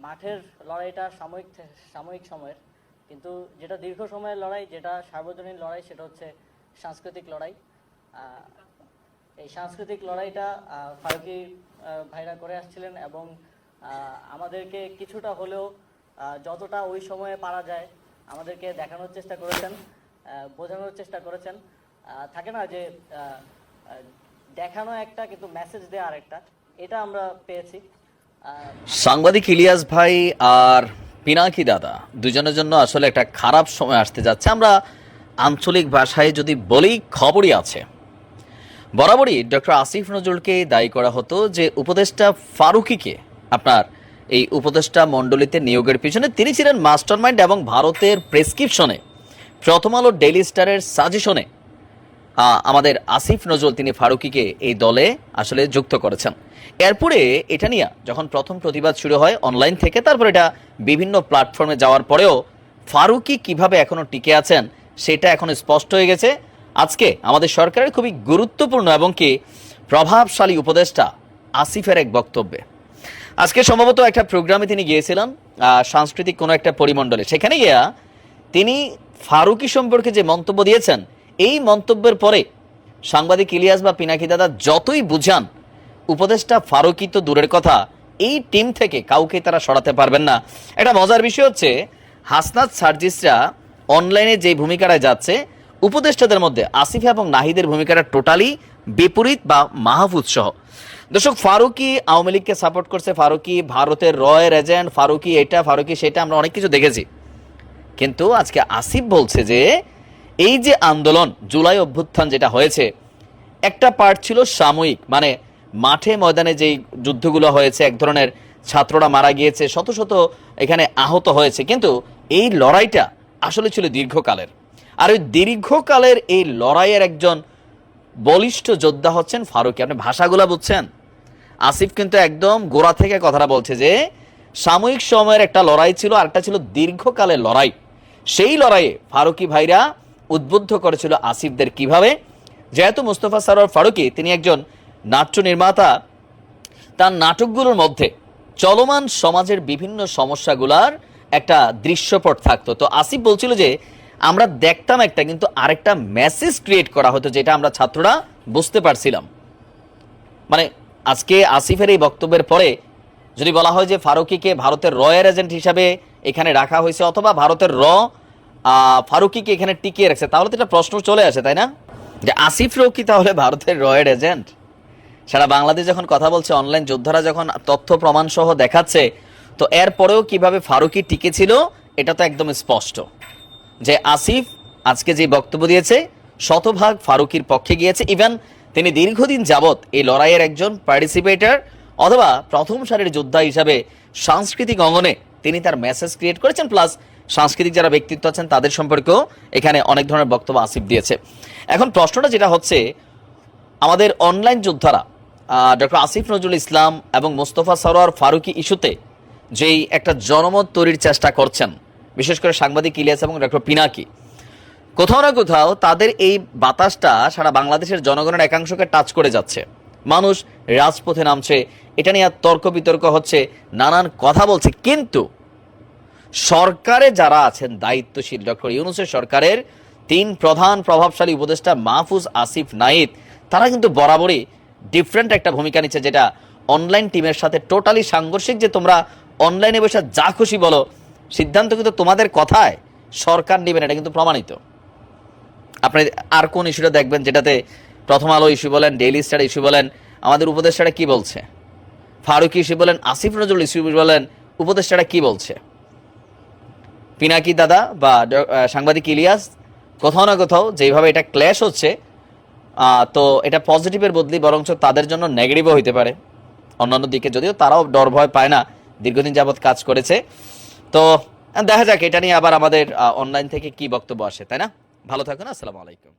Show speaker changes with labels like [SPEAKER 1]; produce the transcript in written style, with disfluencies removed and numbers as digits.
[SPEAKER 1] মাঠের লড়াইটা সাময়িক সময়ের, কিন্তু যেটা দীর্ঘ সময়ের লড়াই, যেটা সার্বজনীন লড়াই, সেটা হচ্ছে সাংস্কৃতিক লড়াই। এই সাংস্কৃতিক লড়াইটা ফারুকী ভাইরা করে আসছিলেন এবং আমাদেরকে কিছুটা হলেও যতটা ওই সময়ে পারা যায় আমাদেরকে দেখানোর চেষ্টা করেছেন, বোঝানোর চেষ্টা করেছেন। থাকে না যে দেখানো একটা কিন্তু মেসেজ দেওয়া আরেকটা, এটা আমরা পেয়েছি।
[SPEAKER 2] সাংবাদিক ইলিয়াস ভাই আর পিনাকি দাদা দুজনের জন্য আসলে একটা খারাপ সময় আসতে যাচ্ছে। আমরা আঞ্চলিক ভাষায় যদি বলি, খবরই আছে। বরাবরই ডক্টর আসিফ নজরুলকে দায়ী করা হতো যে উপদেষ্টা ফারুকীকে আপনার এই উপদেষ্টা মণ্ডলীতে নিয়োগের পিছনে তিনি ছিলেন মাস্টারমাইন্ড, এবং ভারতের প্রেসক্রিপশনে, প্রথম আলো, ডেইলি স্টারের সাজেশনে আমাদের আসিফ নজরুল তিনি ফারুকীকে এই দলে আসলে যুক্ত করেছেন। এরপরে এটা নিয়ে যখন প্রথম প্রতিবাদ শুরু হয় অনলাইন থেকে, তারপর এটা বিভিন্ন প্ল্যাটফর্মে যাওয়ার পরেও ফারুকী কিভাবে এখনও টিকে আছেন সেটা এখন স্পষ্ট হয়ে গেছে আজকে আমাদের সরকারের খুবই গুরুত্বপূর্ণ এবং কি প্রভাবশালী উপদেষ্টা আসিফের এক বক্তব্যে। আজকে সম্ভবত একটা প্রোগ্রামে তিনি গিয়েছিলেন, সাংস্কৃতিক কোনো একটা পরিমণ্ডলে। সেখানে গিয়া তিনি ফারুকী সম্পর্কে যে মন্তব্য দিয়েছেন, এই মন্তব্যের পরে সাংবাদিক ইলিয়াস বা পিনাকি দাদা যতই বুঝান, উপদেষ্টা ফারুকী তো দূরের কথা, এই টিম থেকে কাউকে তারা সরাতে পারবেন না। একটা মজার বিষয় হচ্ছে, হাসনাত সার্জিসরা অনলাইনে যে ভূমিকাটায় যাচ্ছে, উপদেষ্টাদের মধ্যে আসিফ এবং নাহিদের ভূমিকাটা টোটালি বিপরীত বা মাহফুজ সহ। দর্শক, ফারুকী আওয়ামী লীগকে সাপোর্ট করছে, ফারুকী ভারতের রয়ের এজেন্ট, ফারুকী এটা, ফারুকী সেটা, আমরা অনেক কিছু দেখেছি। কিন্তু আজকে আসিফ বলছে যে এই যে আন্দোলন, জুলাই অভ্যুত্থান যেটা হয়েছে, একটা পার্ট ছিল সাময়িক, মানে মাঠে ময়দানে যেই যুদ্ধগুলো হয়েছে, এক ধরনের ছাত্ররা মারা গিয়েছে, শত শত এখানে আহত হয়েছে, কিন্তু এই লড়াইটা আসলে ছিল দীর্ঘকালের। আর ওই দীর্ঘকালের এই লড়াইয়ের একজন বলিষ্ঠ যোদ্ধা হচ্ছেন ফারুকী। আপনি ভাষাগুলো বুঝছেন? আসিফ কিন্তু একদম গোড়া থেকে কথাটা বলছে যে সাময়িক সময়ের একটা লড়াই ছিল, আর একটা ছিল দীর্ঘকালের লড়াই। সেই লড়াইয়ে ফারুকী ভাইরা উদ্বুদ্ধ করেছিল আসিফদের কিভাবে, যেহেতু মুস্তফা সরোয়ার ফারুকী তিনি একজন নাট্য নির্মাতা, তার নাটকগুলোর মধ্যে চলমান সমাজের বিভিন্ন সমস্যাগুলার একটা দৃশ্যপট থাকতো। তো আসিফ বলছিল যে আমরা দেখতাম একটা, কিন্তু আরেকটা মেসেজ ক্রিয়েট করা হতো, যেটা আমরা ছাত্ররা বুঝতে পারছিলাম। মানে আজকে আসিফের এই বক্তব্যের পরে যদি বলা হয় যে ফারুকীকে ভারতের রয়ের এজেন্ট হিসাবে এখানে রাখা হয়েছে, অথবা ভারতের ফারুকীকে এখানে টিকিয়ে রাখছে, তাহলে তো একটা প্রশ্ন চলে আসে, তাই না, যে আসিফ কি তাহলে ভারতের রয়ের এজেন্ট? সারা বাংলাদেশ যখন কথা বলছে, অনলাইন যোদ্ধারা যখন তথ্য প্রমাণ সহ দেখাচ্ছে, তো এরপরেও কিভাবে ফারুকী টিকে ছিল এটা তো একদম স্পষ্ট। যে আসিফ আজকে যে বক্তব্য দিয়েছে, শতভাগ ফারুকীর পক্ষে গিয়েছে। ইভেন তিনি দীর্ঘদিন যাবৎ এই লড়াইয়ের একজন পার্টিসিপেটর অথবা প্রথম সারির যোদ্ধা হিসাবে সাংস্কৃতিক অঙ্গনে তিনি তার মেসেজ ক্রিয়েট করেছেন, প্লাস সাংস্কৃতিক যারা ব্যক্তিত্ব আছেন তাদের সম্পর্কেও এখানে অনেক ধরনের বক্তব্য আসিফ দিয়েছে। এখন প্রশ্নটা যেটা হচ্ছে, আমাদের অনলাইন যোদ্ধারা ডক্টর আসিফ নজরুল ইসলাম এবং মোস্তফা সরোয়ার ফারুকী ইস্যুতে যেই একটা জনমত তৈরির চেষ্টা করছেন, বিশেষ করে সাংবাদিক ইলিয়াস এবং ডক্টর পিনাকি, কোথাও না কোথাও তাদের এই বাতাসটা সারা বাংলাদেশের জনগণের একাংশকে টাচ করে যাচ্ছে। মানুষ রাজপথে নামছে, এটা নিয়ে তর্ক বিতর্ক হচ্ছে, নানান কথা বলছে, কিন্তু সরকারে যারা আছেন দায়িত্বশীল, ডক্টর ইউনূসের সরকারের 3 প্রধান প্রভাবশালী উপদেষ্টা মাহফুজ, আসিফ, নাহিদ, তারা কিন্তু বরাবরই ডিফারেন্ট একটা ভূমিকা নিচ্ছে, যেটা অনলাইন টিমের সাথে টোটালি সাংঘর্ষিক। যে তোমরা অনলাইনে বসে যা খুশি বলো, সিদ্ধান্ত কিন্তু তোমাদের কথায় সরকার নেবেন, এটা কিন্তু প্রমাণিত। আপনি আর কোন ইস্যুটা দেখবেন যেটাতে প্রথম আলো ইস্যু বলেন, ডেইলি স্টার ইস্যু বলেন, আমাদের উপদেষ্টারা কি বলছে, ফারুকী ইস্যু বলেন, আসিফ নজরুল ইস্যু বলেন, উপদেষ্টারা কি বলছে, পিনাকি দাদা বা সাংবাদিক ইলিয়াস, কোথাও না কোথাও যেভাবে এটা ক্ল্যাশ হচ্ছে, তো এটা পজিটিভের বদলি বরঞ্চ তাদের জন্য নেগেটিভও হইতে পারে অন্যান্য দিকে, যদিও তারাও ডর ভয় পায় না, দীর্ঘদিন যাবৎ কাজ করেছে। তো দেখা যাক এটা নিয়ে আবার আমাদের অনলাইন থেকে কি বক্তব্য আসে, তাই না? ভালো থাকুন, আসসালামু আলাইকুম।